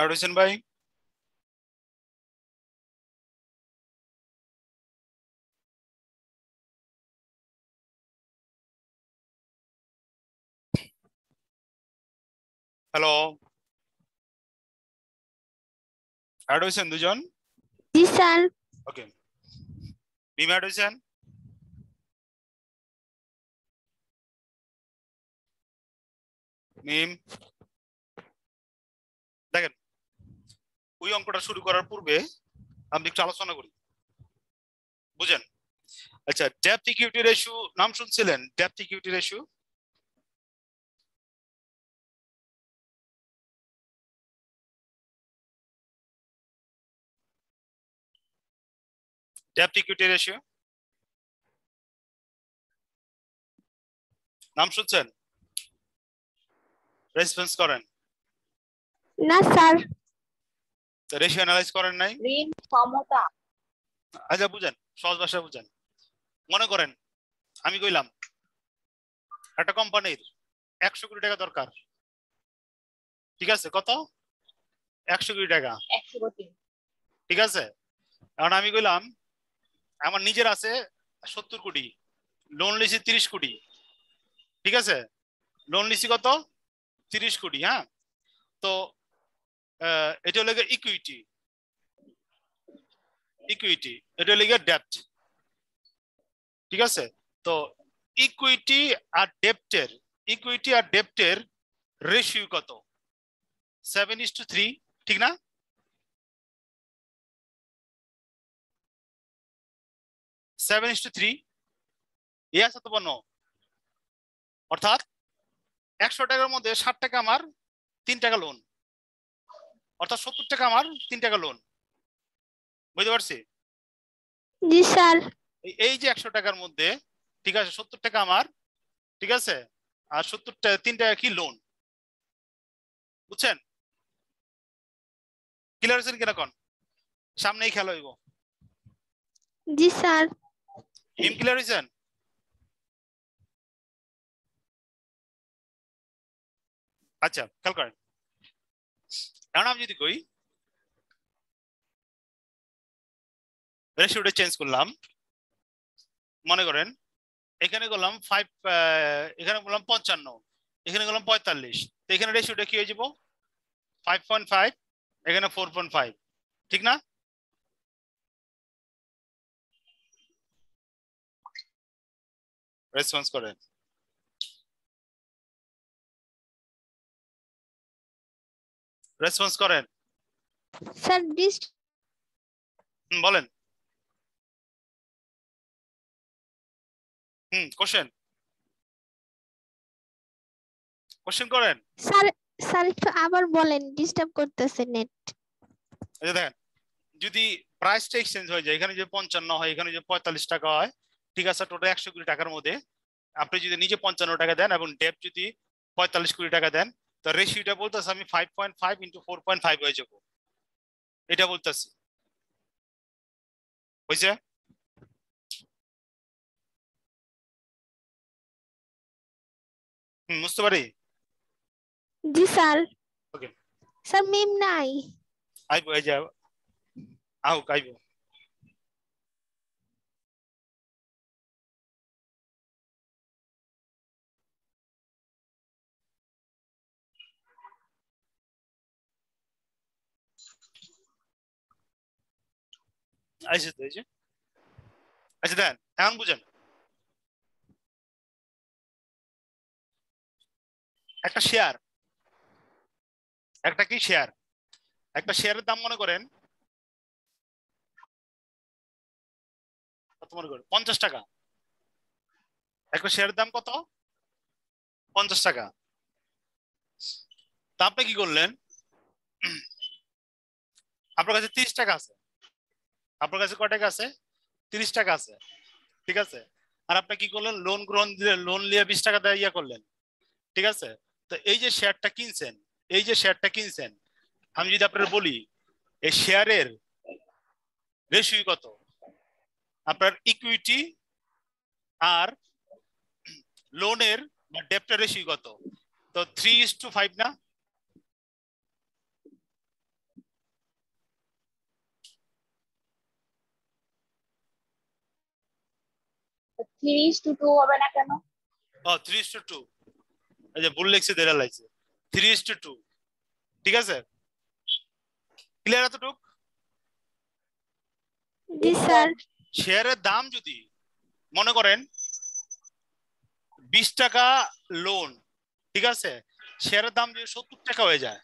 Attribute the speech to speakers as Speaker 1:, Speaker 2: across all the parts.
Speaker 1: Add হয়েছেন ভাই? Hello, add হয়েছেন দুজন?
Speaker 2: জি স্যার।
Speaker 1: ওকে, মিম অ্যাড হয়েছেন? মিম দেখেন, ওই অঙ্কটা শুরু করার পূর্বে আমি একটু আলোচনা করি, বুঝেন? আচ্ছা, ডেপথ ইকুইটি রেশিও নাম শুনছিলেন? Depth equity ratio depth equity ratio নাম শুনছেন? রেসপন্স করেন।
Speaker 2: না স্যার।
Speaker 1: রেশিও অ্যানালাইজ করেন নাই?
Speaker 2: ঋণ ক্ষমতা।
Speaker 1: আচ্ছা বুঝেন, সহজ ভাষায় বুঝেন। মনে করেন আমি কইলাম একটা কোম্পানির 100 কোটি টাকা দরকার, ঠিক আছে? কত? 100 কোটি টাকা।
Speaker 2: 100 কোটি।
Speaker 1: ঠিক আছে, এখন আমি কইলাম আমার নিজের আছে 70 কোটি, লোন লিছি 30 কোটি, ঠিক আছে? লোন লিছি কত? 30 কোটি। হ্যাঁ, তো এটা হলো ইকুইটি, ইকুইটি এটা হলো ডেপ্ট, ঠিক আছে? তো ইকুইটি আর ডেপ্টের, ইকুইটি আর ডেপ্টের রেশিও কত? 7:3, ঠিক না? সেভেন ইস টু থ্রি, আছে তো বন্য। অর্থাৎ 100 টাকার মধ্যে 60 টাকা আমার 3 টাকা লোন, অর্থাৎ 70 টাকা আমার 3 টাকা লোন। বুঝতে পারছি?
Speaker 2: জি স্যার।
Speaker 1: এই যে 100 টাকার মধ্যে, ঠিক আছে, 70 টাকা আমার, ঠিক আছে, আর 70 টাকা 3 টাকা কি লোন। বুঝছেন? ক্লিয়ার হয়েছেন কিনা কোন? সামনেই খেলা হইব।
Speaker 2: জি স্যার।
Speaker 1: মিম ক্লিয়ার হয়েছেন? আচ্ছা খেয়াল করেন, এখন আমি যদি কই রেশিওটা চেঞ্জ করলাম, মনে করেন এখানে করলাম 5, এখানে বললাম 55, এখানে করলাম 45, তো এখানে রেশিওটা কি হয়ে যাব? 5.5, এখানে 4.5, ঠিক না? রেসপন্স করেন। রেসপন্স করেন
Speaker 2: স্যার
Speaker 1: বলেন। কোশ্চেন করেন।
Speaker 2: স্যার, স্যার একটু আবার বলেন, ডিস্টার্ব করতেছে নেট।
Speaker 1: আচ্ছা দেখেন, যদি প্রাইসটা এক্সচেঞ্জ হয়ে যায়, এখানে যে 55 হয়, এখানে যে 45 টাকা হয়, ঠিক আছে, টোটাল 100 কোটি টাকার মধ্যে আপনি যদি নিজে 55 টাকা দেন এবং ডেপ যদি 45 কোটি টাকা দেন, তো রেশিওটা বলতেছে আমি 5.5 ইন্টু 4.5 হয়ে যাব, এটা বলতেছি। বুঝছে? বুঝতে পারি?
Speaker 2: জি স্যার।
Speaker 1: ওকে,
Speaker 2: স্যার মিম নাই।
Speaker 1: আইবো, এই যে আউক আইবো। আইসে তো, এই যে। আচ্ছা দেন, এখন বুঝেন, একটা শেয়ার, একটা কি শেয়ার, একটা শেয়ারের দাম মনে করেন কত, মনে করেন 50 টাকা। একটা শেয়ারের দাম কত? 50 টাকা। তা আপনি কি করলেন? আপনার কাছে 30 টাকা আছে, আপনার কাছে কয় টাকা আছে? 30 টাকা আছে, ঠিক আছে? আর আপনি কি করলেন? লোন গ্রহণ দিলেন, লোন নিয়ে 20 টাকা দিয়ে ইয়া করলেন, ঠিক আছে? তো এই যে শেয়ারটা কিনছেন, এই যে শেয়ারটা কিনছেন, আমি যদি আপনার বলি এই শেয়ারের রেশিও কত? আপনার ইকুইটি আর লোনের বা ডেপ্টের রেশিও কত? তো 3:5 না?
Speaker 3: 3:2 হবে না কেন?
Speaker 1: ও 3:2, এই যে ভুল লিখছে দেরা লাগছে 3:2, ঠিক আছে? ক্লিয়ার এতটুক?
Speaker 2: জি স্যার।
Speaker 1: শেয়ারের দাম যদি মনে করেন 20 টাকা লোন, ঠিক আছে, শেয়ারের দাম যদি 70 টাকা হয়ে যায়,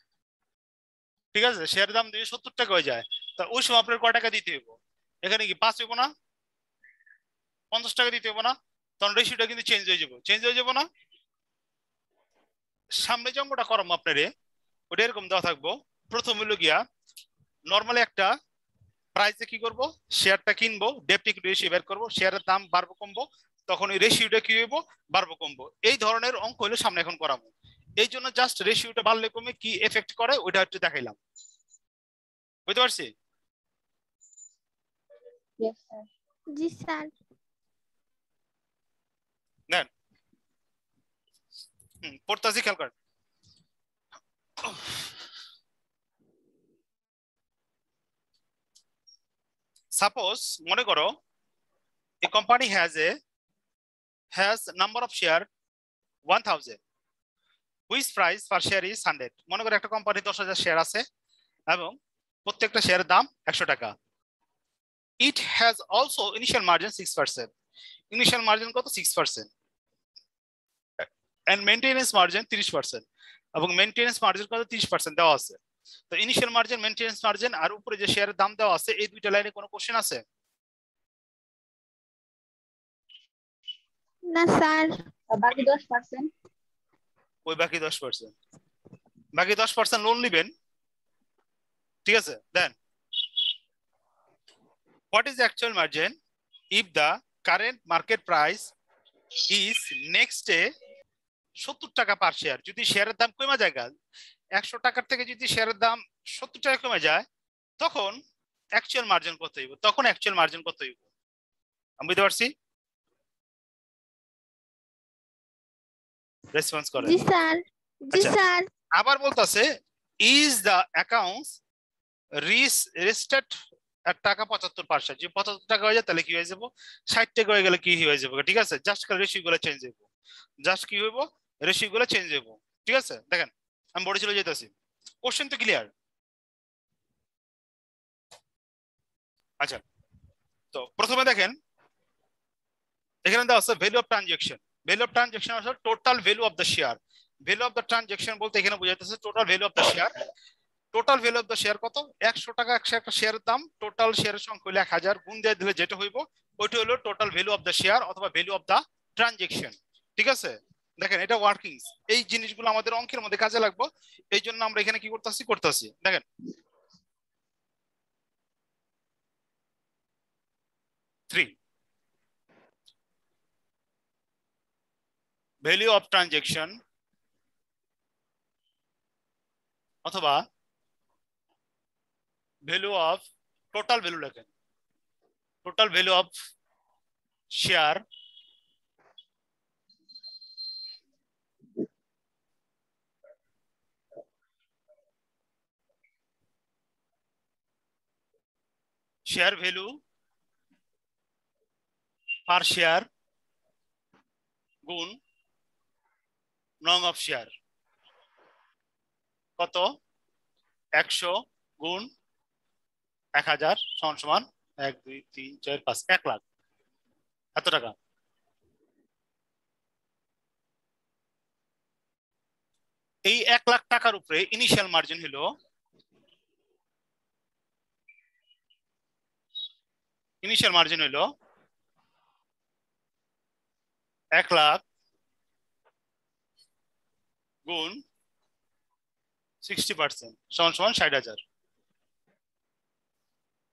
Speaker 1: ঠিক আছে, শেয়ারের দাম যদি 70 টাকা হয়ে যায়, তা ওই সময় আপনার কয় টাকা দিতে হইব? এখানে কি 5 হইব না, 50 টাকা দিতে হইব না? তখন রেশিওটা কিন্তু চেঞ্জ হয়ে যাব না? সামনে যে অঙ্কটা করাম আপনারে ওটা এরকম দেওয়া থাকবো। প্রথম হলো গিয়া নর্মালি একটা প্রাইসে কি করব, শেয়ারটা কিনবো, ডেপ্ট ইকুইটি রেশিও বের করবো, শেয়ারের দাম বাড়বো কমবো, তখন ওই রেশিওটা কি হইব, বাড়বো কমবো। এই ধরনের অঙ্ক হলো সামনে এখন করাবো। এই জন্য জাস্ট রেশিওটা বাড়লে কমে কি এফেক্ট করে ওইটা একটু দেখাইলাম। বুঝতে পারছি?
Speaker 3: Yes, sir.
Speaker 2: জি স্যার।
Speaker 1: দেন পড়তাছি, খেয়াল করেন। সাপোজ মনে করো a company has number of share 1000 which price per share is 100। মনে করো একটা কোম্পানি 10,000 শেয়ার আছে এবং প্রত্যেকটা শেয়ারের দাম 100 টাকা। It has also initial margin 6%। Initial margin কত? 6%। and maintenance margin 30%। এবং মেইনটেনেন্স মার্জিন কত? 30% দেওয়া আছে। তো ইনিশিয়াল মার্জিন, মেইনটেনেন্স মার্জিন আর উপরে যে শেয়ারের দাম দেওয়া আছে, এই দুইটা লাইনে কোনো কোশ্চেন আছে?
Speaker 2: না স্যার।
Speaker 3: বাকি 10%?
Speaker 1: ওই বাকি 10%, বাকি 10% লোন নেবেন, ঠিক আছে? দেন what is the actual margin if the current market price is next day 70 টাকা পার শেয়ার? যদি শেয়ারের দাম কমে যায়, 100 টাকার থেকে যদি শেয়ারের দাম 70 টাকা কমে যায়, তখন অ্যাকচুয়াল মার্জিন কত হইব? আমি বুঝতে পারছি? রেসপন্স করেন।
Speaker 2: জি স্যার। জি
Speaker 1: আচ্ছা,
Speaker 2: স্যার।
Speaker 1: আবার বলতাছে ইজ দ্য অ্যাকাউন্টস রেজিস্টার্ড এর টাকা 75%। যে 75 টাকা হয়ে যায় তাহলে কি হয়ে যাব? 60 টাকা হয়ে গেলে কি হয়ে যাবে? ঠিক আছে, জাস্ট রেশিও গুলো চেঞ্জ হইব, জাস্ট কি হইব, রেশিও গুলো চেঞ্জ হইব। ঠিক আছে, দেখেন আমি বড় চলে যেতেছি। কোশ্চেন তো ক্লিয়ার? আচ্ছা, তো প্রথমে দেখেন এখানে দেওয়া আছে value of transaction. Value of transaction আছে total value of the share. Value of the transaction বলতে এখানে বোঝাইতেছে total value of the share. Total value of the share কত? 100 টাকা একটা শেয়ারের দাম, টোটাল শেয়ারের সংখ্যা হলো 1000, গুণ দিয়ে দিলে যেটা হইব ওইটা হলো total value of the share অথবা ভ্যালু অফ দ্য ট্রানজাকশন। ঠিক আছে, দেখেন এটা ওয়ার্কিংস, এই জিনিসগুলো আমাদের অঙ্কের মধ্যে কাজে লাগবে। এই জন্য আমরা এখানে কি করতেছি দেখেন। ভ্যালু অফ ট্রানজাকশন অথবা ভ্যালু অফ টোটাল ভ্যালু, লেখেন total value of share share value per share গুণ নং অফ শেয়ার। কত? 100 গুণ 1000 সমান সমান 1 2 3 4 5 1 লাখ। এত টাকা। এই 1 লাখ টাকার উপরে ইনিশিয়াল মার্জিন হলো 1 লাখ গুণ 60% সমান সমান 60,000।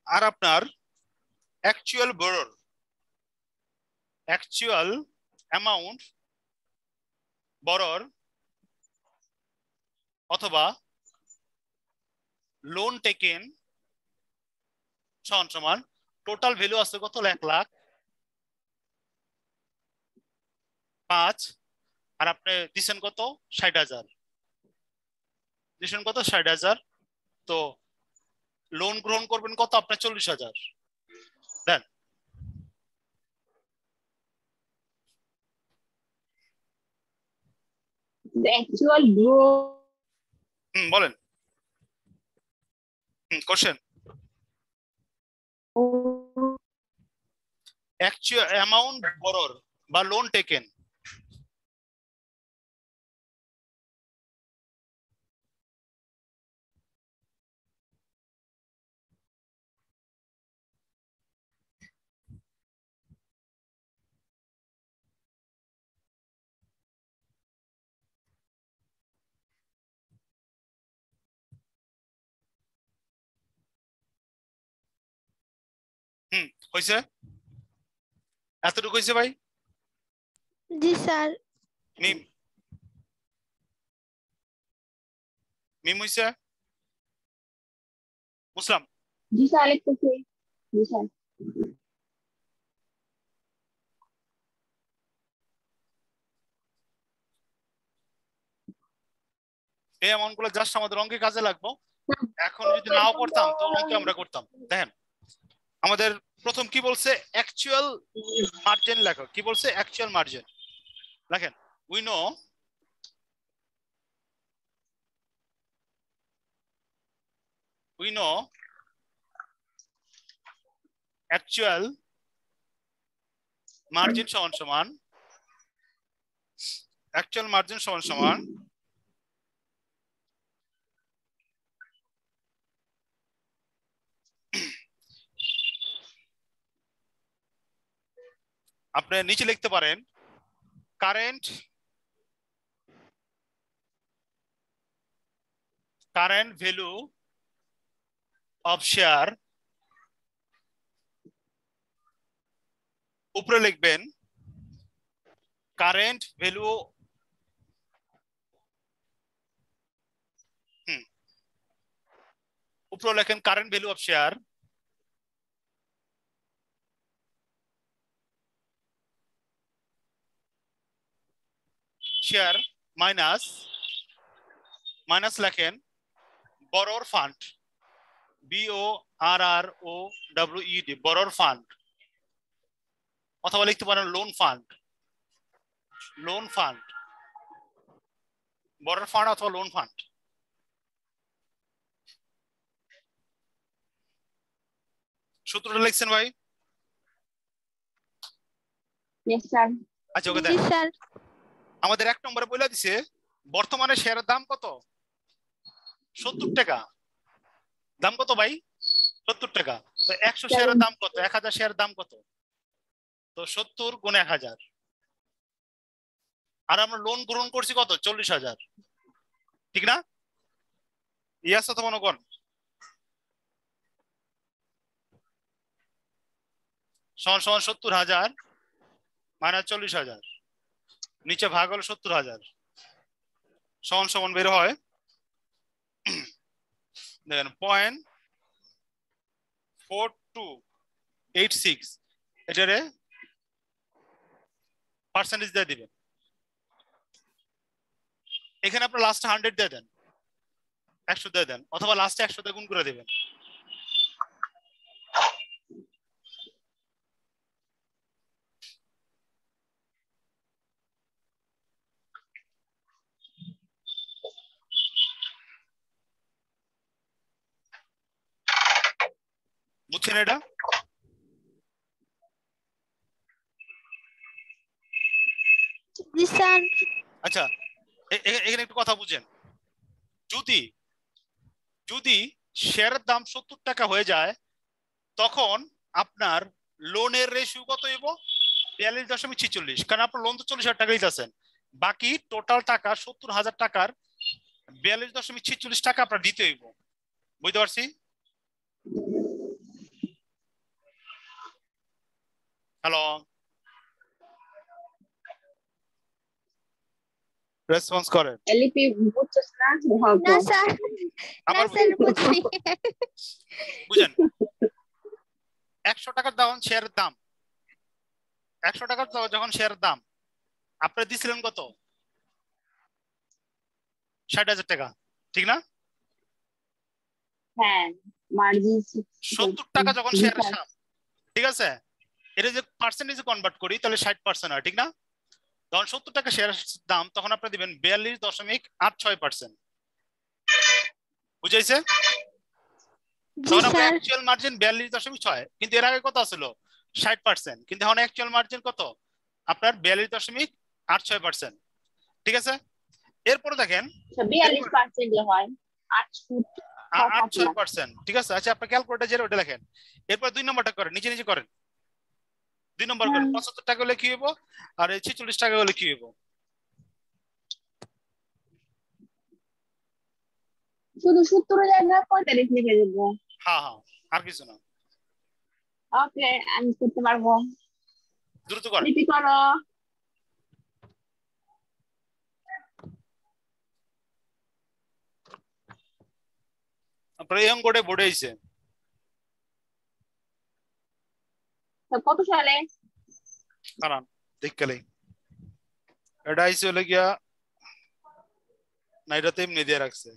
Speaker 1: আর আপনার অ্যাকচুয়াল অ্যামাউন্ট বরর অথবা লোন টেকেন সমান সমান টোটাল ভ্যালু আছে কত? 1,05,000 আর আপনি দিচ্ছেন কত? 60,000 দিচ্ছেন কত? 60,000। তো লোন গ্রহণ করবেন কত? আপনার 40,000। দেন
Speaker 3: The actual growth.
Speaker 1: বলেন কোশ্চেন actual amount borrower বা loan taken হইছে এতটুকু হইছে ভাই
Speaker 2: জি স্যার
Speaker 1: মিম মিম হইছে মুসলাম
Speaker 3: जी सर लिखते थे जी सर
Speaker 1: এই অ্যামাউন্ট গুলো জাস্ট আমাদের অঙ্কে কাজে লাগবো এখন যদি নাও করতাম তো অঙ্কে আমরা করতাম দেখেন আমাদের প্রথম কি বলছে অ্যাকচুয়াল মার্জিন লেখো কি বলছে অ্যাকচুয়াল মার্জিন লেখেন we know actual margin সমান actual margin সমান আপনি নিচে লিখতে পারেন কারেন্ট ভ্যালু অফ শেয়ার উপরে লিখবেন কারেন্ট ভ্যালু উপরে লেখেন current value of share share minus লেখেন borrower fund BORROWED borrower fund অথবা লিখতে পারেন লোন ফান্ড borrower fund অথবা লোন ফান্ড সূত্রটা লিখছেন ভাই
Speaker 3: यस सर
Speaker 1: আচ্ছা ওকে
Speaker 2: জি
Speaker 1: দেন
Speaker 2: স্যার
Speaker 1: আমাদের এক নম্বরে বলে দিছে বর্তমানে শেয়ারের দাম কত 70 টাকা দাম কত ভাই 70 টাকা তো 100 শেয়ারের দাম কত 1000 শেয়ারের দাম কত তো 70 গুণ 1000 আর আমরা লোন গ্রহণ করছি কত 40000 ঠিক না ইয়াস অথবা নো কোন সমান 70000 মাইনাস 40000 নিচে ভাগ হলো 70000 সমান বের হয় দেখেন 0.4286 এটারে পার্সেন্টেজ দিয়ে দিবেন এখানে আপনার লাস্টে 100 দিয়ে দেন 100 দিয়ে দেন অথবা লাস্টে 100 দিয়ে গুণ করে দিবেন বুঝছেন এটা
Speaker 2: জি স্যার
Speaker 1: আচ্ছা এখানে একটু কথা বুঝেন যদি শেয়ারের দাম 70 টাকা হয়ে যায় তখন আপনার লোনের রেশিও কত হইব 42.46 কারণ আপনার লোন তো 40,000 টাকা দিতেছেন বাকি টোটাল টাকা 70,000 টাকার 42.46 টাকা আপনার দিতে হইব বুঝতে পারছি হ্যালো রেসপন্স করেন
Speaker 3: এলপি বুঝছস না
Speaker 2: না স্যার
Speaker 1: আবার
Speaker 2: না স্যার বুঝছি
Speaker 1: বুঝেন 100 টাকার দাম শেয়ারের দাম 100 টাকার যখন শেয়ারের দাম আপনারা দিছিলেন কত 60,000 টাকা ঠিক না
Speaker 3: হ্যাঁ মার্জিন
Speaker 1: 70 টাকা যখন শেয়ারের দাম ঠিক আছে এটা যে পার্সেন্টেজে কনভার্ট করি তাহলে 60% হয় ঠিক না যখন 70 টাকা শেয়ার দাম তখন আপনি দিবেন 42.86%। বুঝাইছে?
Speaker 2: জি
Speaker 1: তখন আপনার
Speaker 2: স্যার।
Speaker 1: অ্যাকচুয়াল মার্জিন 42.6, কিন্তু এর আগে কত ছিল 60%, কিন্তু এখন অ্যাকচুয়াল মার্জিন কত আপনার 42.86%। ঠিক আছে, এরপরে দেখেন
Speaker 3: 42% হয় 8 ফুট 6 লাখ।
Speaker 1: 86%। ঠিক আছে, আচ্ছা আপনার ক্যালকুলেটর যেটা ওটা লেখেন। এরপর 2 নম্বরটা করেন, নিচে নিচে করেন। 2 নম্বর করেন, 75 টাকা হলে কি হইব আর 46 টাকা হলে কি হইব?
Speaker 3: শুধু 70 জায়গায় 45 লিখে দেবো।
Speaker 1: হ্যাঁ হ্যাঁ, আর কিছু না।
Speaker 3: ওকে, আমি করতে পারবো।
Speaker 1: দ্রুত করেন।
Speaker 3: লিপি করো।
Speaker 1: আপনার এই অঙ্কটা বোর্ডে আইছে
Speaker 3: তো কত সালে?
Speaker 1: কারণ দেখলেই এটা আইছে হলে গিয়া না, এটাতে এমনি দিয়ে রাখছে।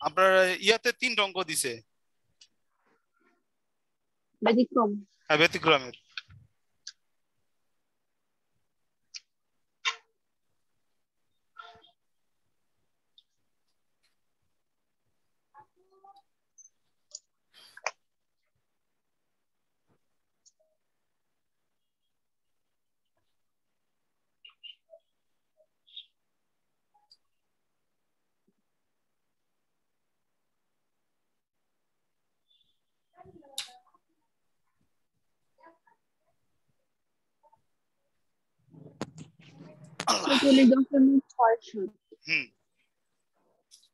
Speaker 1: আপনার ইয়াতে 3 অঙ্ক দিছে।
Speaker 3: ব্যতিক্রম।
Speaker 1: হ্যাঁ, ব্যতিক্রমের। আল্লাহ।
Speaker 3: 46.6।
Speaker 1: হুম,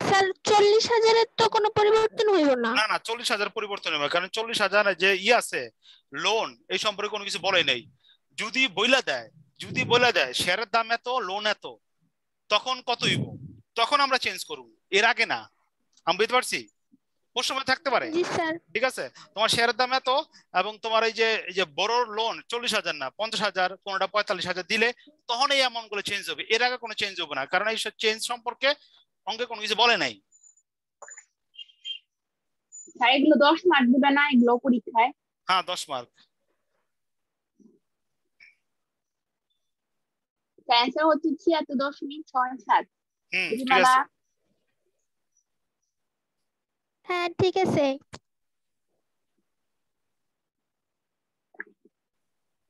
Speaker 2: স্যার 40,000-এর তো কোনো পরিবর্তন হইব না।
Speaker 1: না না, 40,000 পরিবর্তন হবে, কারণ 40,000 যে আছে লোন, এই সম্পর্কে কোনো কিছু বলে নাই। যদি বইলা দেয় শেয়ারের দাম এত, লোন এত, তখন কত হইব, তখন আমরা চেঞ্জ করব, এর আগে না। আমি বুঝতে পারছি, প্রশ্ন থাকতে পারে।
Speaker 2: জি স্যার।
Speaker 1: ঠিক আছে, তোমার শেয়ারের দাম এত এবং তোমার এই যে বড় লোন 40,000 না 50,000, কোনটা 45,000 দিলে তখন এই অ্যামাউন্ট গুলো চেঞ্জ হবে, এর আগে কোনো চেঞ্জ হবে না, কারণ এই চেঞ্জ সম্পর্কে অঙ্কে কোনো কিছু বলে নাই।
Speaker 3: স্যার এগুলো 10 মার্ক দিবে না এগুলো পরীক্ষায়?
Speaker 1: হ্যাঁ, 10 মার্ক।
Speaker 3: অ্যান্সার হচ্ছে 76.67।
Speaker 1: হুম,
Speaker 3: বুঝি
Speaker 1: ঠিক
Speaker 3: বাবা?
Speaker 1: আছে।
Speaker 2: হ্যাঁ ঠিক আছে।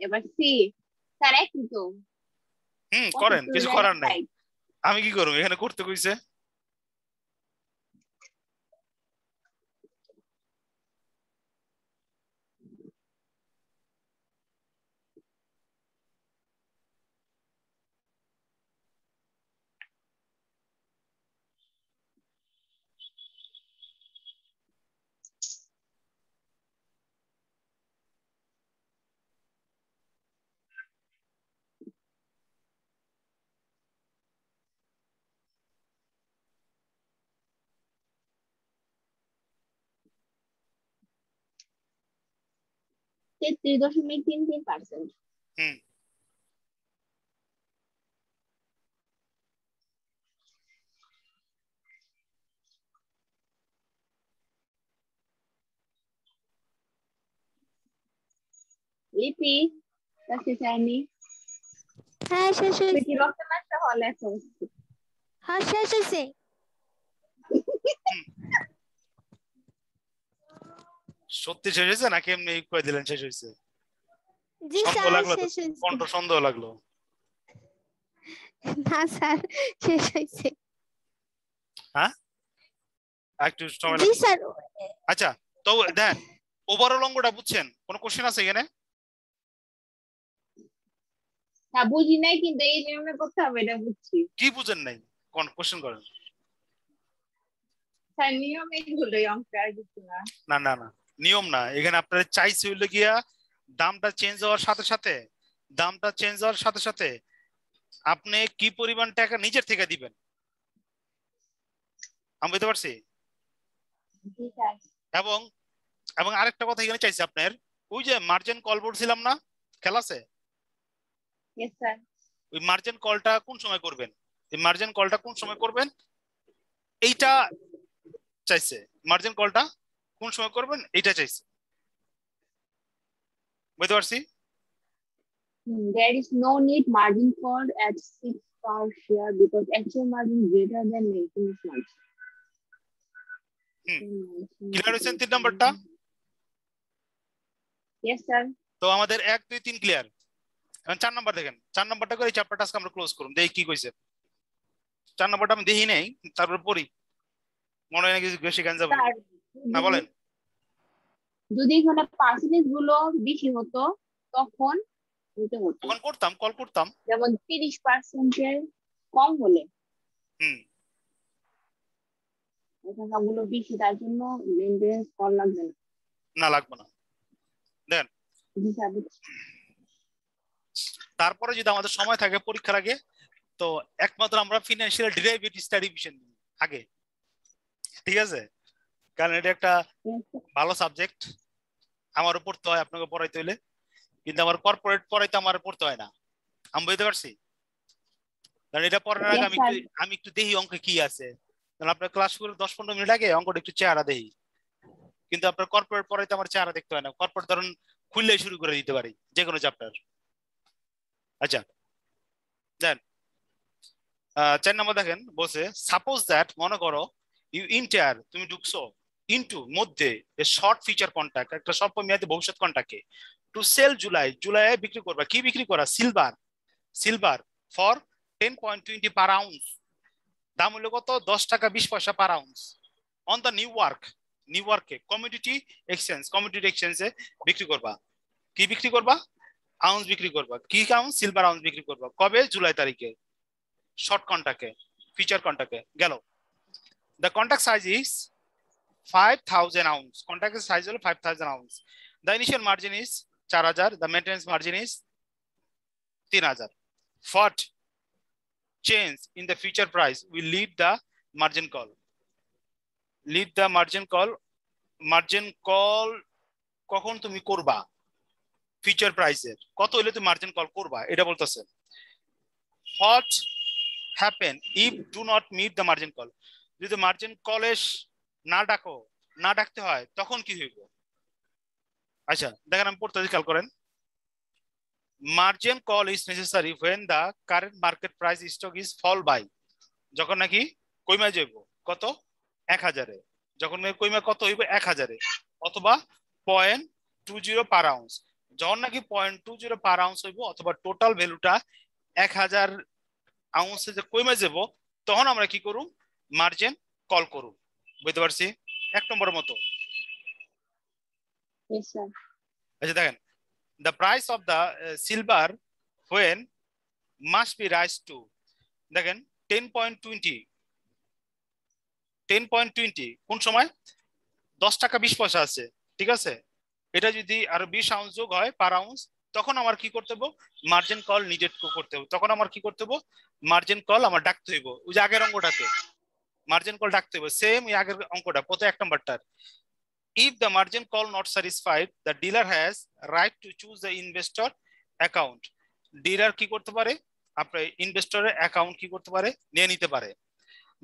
Speaker 3: এবার সি। স্যার একই তো।
Speaker 1: হুম, করেন,
Speaker 3: 75
Speaker 1: কিছু করার
Speaker 3: জায়গায়
Speaker 1: নাই।
Speaker 3: 60।
Speaker 1: আমি কি করবো, এখানে করতে কইছে।
Speaker 3: তেত্রিশ 33.33%।
Speaker 1: হুম,
Speaker 3: লিপি কাছে চাইনি।
Speaker 2: হ্যাঁ শেষ
Speaker 3: তুই
Speaker 2: হয়েছে।
Speaker 3: কি রক্ত মাসটা হলে এখন?
Speaker 2: হ্যাঁ শেষ হয়েছে।
Speaker 1: হুম। সত্যি শেষ হয়েছে নাকি এমনি কয়ে দিলেন শেষ হয়েছে?
Speaker 2: জি
Speaker 1: সন্দেহ
Speaker 2: স্যার
Speaker 1: লাগলো তো,
Speaker 2: শেষ হয়েছে।
Speaker 1: কণ্ঠ সন্দেহ লাগলো।
Speaker 2: না স্যার শেষ হয়েছে।
Speaker 1: হ্যাঁ, একটু সময়
Speaker 2: জি
Speaker 1: লাগলো।
Speaker 2: স্যার।
Speaker 1: আচ্ছা, তো দেন ওভারঅল অঙ্কটা বুঝছেন? কোনো কোশ্চেন আছে এখানে?
Speaker 3: হ্যাঁ বুঝি নাই, কিন্তু এই নিয়মে করতে হবে এটা বুঝছি।
Speaker 1: কি বুঝেন নাই, কোন কোশ্চেন করেন?
Speaker 3: স্যার নিয়ম এইগুলোই, অঙ্ক আর কিছু না।
Speaker 1: না না না, নিয়ম না, এখানে আপনার চাইছে হইলে গিয়া দামটা চেঞ্জ হওয়ার সাথে সাথে, আপনি কি পরিমাণ টাকা নিজের থেকে দিবেন। আমি বুঝতে পারছি।
Speaker 3: জি স্যার।
Speaker 1: এবং এবং আরেকটা কথা এখানে চাইছে আপনার, ওই যে মার্জিন কল বলছিলাম না, খেলা আছে,
Speaker 3: ইয়েস স্যার।
Speaker 1: ওই মার্জিন কলটা কোন সময় করবেন, এইটা চাইছে। মার্জিন কলটা কোন সময় করবেন এইটা চাইছে। বুঝতে পারছি?
Speaker 3: There is no need margin call at 6 per share because actual margin greater than maintenance margin.
Speaker 1: Clear হয়েছেন 3 নাম্বারটা?
Speaker 3: Yes, sir.
Speaker 1: তো আমাদের 1 2 3 ক্লিয়ার। এখন 4 নাম্বার দেখেন, 4 নাম্বারটা করে এই চ্যাপ্টারটা আজকে আমরা ক্লোজ করুন। দেখি কি কইছে। 4 নাম্বারটা আমি দেখি নাই, তারপর পড়ি, মনে হয় না কিছু বেশি গান যাবে।
Speaker 3: স্যার,
Speaker 1: না বলেন।
Speaker 3: যদি এখানে পার্সেন্টেজ গুলো বেশি হতো তখন নিতে হতো,
Speaker 1: তখন করতাম, কল করতাম।
Speaker 3: যেমন 30% কম হলে টাকাগুলো বেশি, তার জন্য মেইনটেনেন্স কল লাগবে না।
Speaker 1: না লাগবে না। দেন
Speaker 3: জি স্যার।
Speaker 1: তারপরে যদি আমাদের সময় থাকে পরীক্ষার আগে, তো একমাত্র আমরা ফিনান্সিয়াল ডেরিভেটিভসটা রিভিশন দিই আগে, ঠিক আছে? কারণ এটা একটা ভালো সাবজেক্ট, আমারও পড়তে হয়, আপনাকে পড়াইতে হইলে, কিন্তু আমার কর্পোরেট পড়াইতে আমার পড়তে হয় না। আমি বুঝতে পারছি, কারণ এটা পড়ার আগে আমি একটু দেখি অঙ্কে কি আছে। কারণ আপনার ক্লাস করে 10-15 মিনিট আগে অঙ্কটা একটু চেহারা দেখি, কিন্তু আপনার কর্পোরেট পড়াইতে আমার চেহারা দেখতে হয় না। কর্পোরেট ধরুন খুললে শুরু করে দিতে পারি যে কোনো চ্যাপ্টার। আচ্ছা দেন 4 নম্বর দেখেন, বলছে সাপোজ দ্যাট, মনে করো ইউ ইন্টার, তুমি ঢুকছো ইনটু মধ্যে এ শর্ট ফিচার কন্ট্রাক্ট, একটা স্বল্প মেয়াদী ভবিষ্যৎ কন্ট্রাক্টে, টু সেল জুলাই বিক্রি করবা। কি বিক্রি করা? Silver for 10.20 per ounce. দাম হলো কত? 10 টাকা 20 পয়সা পার আউন্স। অন দ্য নিউইয়র্কে কমোডিটি এক্সচেঞ্জে বিক্রি করবা। কি বিক্রি করবা? আউন্স বিক্রি করবা। কি আউন্স? সিলভার আউন্স বিক্রি করবা। কবে? জুলাই তারিখে, শর্ট কন্ট্রাক্টে, ফিচার কন্ট্রাক্টে গেল। The contract size is 5,000 ounce. Contract size হলো 5,000 ounce. The initial margin is 4,000. The maintenance margin is 3,000. What change in the future price will lead the margin call? Margin call কখন তুমি করবা? Future প্রাইসের কত হইলে তুমি margin call করবা, এটা বলতেছে। What happen if do not meet the margin call? যদি মার্জিন কলে না ডাকতে হয় তখন কি হইব? আচ্ছা দেখেন, আমি পড়তে খেয়াল করেন। Margin call is necessary when the current market price stock is fall by, যখন নাকি কইমা যাইব কত? 1000-এ। যখন কইমা কত হইব? 1000-এ, অথবা 0.20 পার আউন্স। যখন নাকি 0.20 পার আউন্স হইব, অথবা টোটাল ভ্যালুটা 1000 আউন্সে যে কইমা যাব, তখন আমরা কি করব? মার্জিন কল করব। বুঝতে পারছি? 1 নম্বরের মতো। আচ্ছা দেখেন, the price of the silver when must be rise to, দেখেন 10.20 কোন সময়? 10 টাকা 20 পয়সা আছে, ঠিক আছে? এটা যদি আরো 20 আউন্স যোগ হয় পার আউন্স, তখন আমার কি করতে হবে? মার্জিন কল নিডেড করতে হবে। তখন আমার কি করতে হবে? মার্জিন কল আমার ডাকতে হইব। ওই যে আগের অঙ্কটাতে মার্জিন কল ডাকতে হবে, সেম ওই আগের অঙ্কটা, প্রতি 1 নম্বরটার। If the margin call not satisfied, the dealer has right to choose the investor account. Dealer কি করতে পারে? আপনার ইনভেস্টরের অ্যাকাউন্ট কি করতে পারে? নিয়ে নিতে পারে।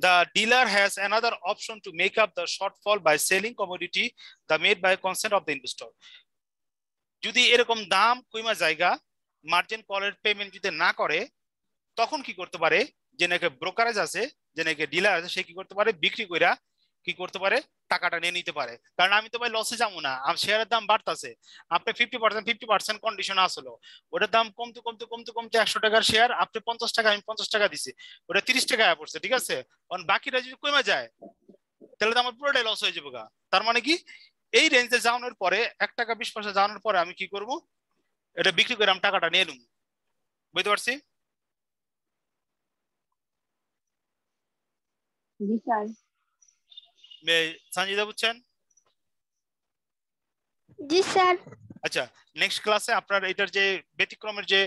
Speaker 1: The dealer has another option to make up the shortfall by selling commodity the made by consent of the investor. যদি এরকম দাম কইমা জায়গা মার্জিন কলের পেমেন্ট যদি না করে, তখন কি করতে পারে? যে নাকি ব্রোকারেজ আছে, যে নাকি ডিলার আছে, সে কি করতে পারে? বিক্রি কইরা কি করতে পারে? টাকাটা নিয়ে নিতে পারে। কারণ আমি তো ভাই লসে যাবো না, শেয়ারের দাম বাড়তেছে, আপনি 50% কন্ডিশন আসলো, ওটার দাম কমতে 100 টাকার শেয়ার, আপনি 50 টাকা, আমি 50 টাকা দিছি, ওটা 30 টাকায় পড়ছে, ঠিক আছে? কারণ বাকিটা যদি কমে যায়, তাহলে তো আমার পুরোটাই লস হয়ে যাবে। তার মানে কি, এই রেঞ্জে যাওয়ানোর পরে 1 টাকা 20 পয়সা যাওয়ানোর পরে আমি কি করব? এটা বিক্রি করে আমি টাকাটা নিয়ে নেব। বুঝতে পারছি?
Speaker 3: জি স্যার।
Speaker 1: সঞ্জিদা বুঝছেন?
Speaker 2: জি স্যার।
Speaker 1: আচ্ছা নেক্সট ক্লাসে আপনার এটার যে ব্যতিক্রমের যে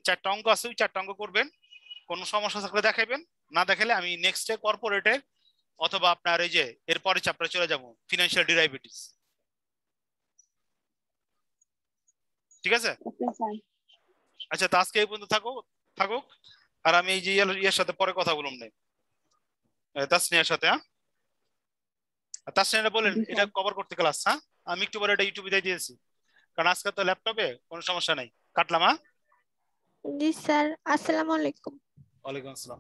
Speaker 1: 4টা অঙ্ক আছে, ওই 4টা অঙ্ক করবেন। কোনো সমস্যা থাকলে দেখাবেন, না দেখালে আমি নেক্সটে কর্পোরেটের অথবা আপনার এই যে এরপরে চ্যাপ্টারে চলে যাব, ফিনান্সিয়াল ডেরিভেটিভস। ঠিক আছে? আচ্ছা তো আজকে এই পর্যন্ত থাকুক। আর আমি এই যে ইয়ের সাথে পরে কথা বলুন না, তাসনিয়ার সাথে। হ্যাঁ তাসনিয়া বলেন এটা কভার করতে ক্লাস। হ্যাঁ আমি একটু পরে এটা ইউটিউবে দিয়ে দিয়েছি, কারণ আজকে তো ল্যাপটপে কোনো সমস্যা নাই। কাটলাম।
Speaker 2: জি স্যার, আসসালামু আলাইকুম।
Speaker 1: ওয়ালাইকুম আসসালাম।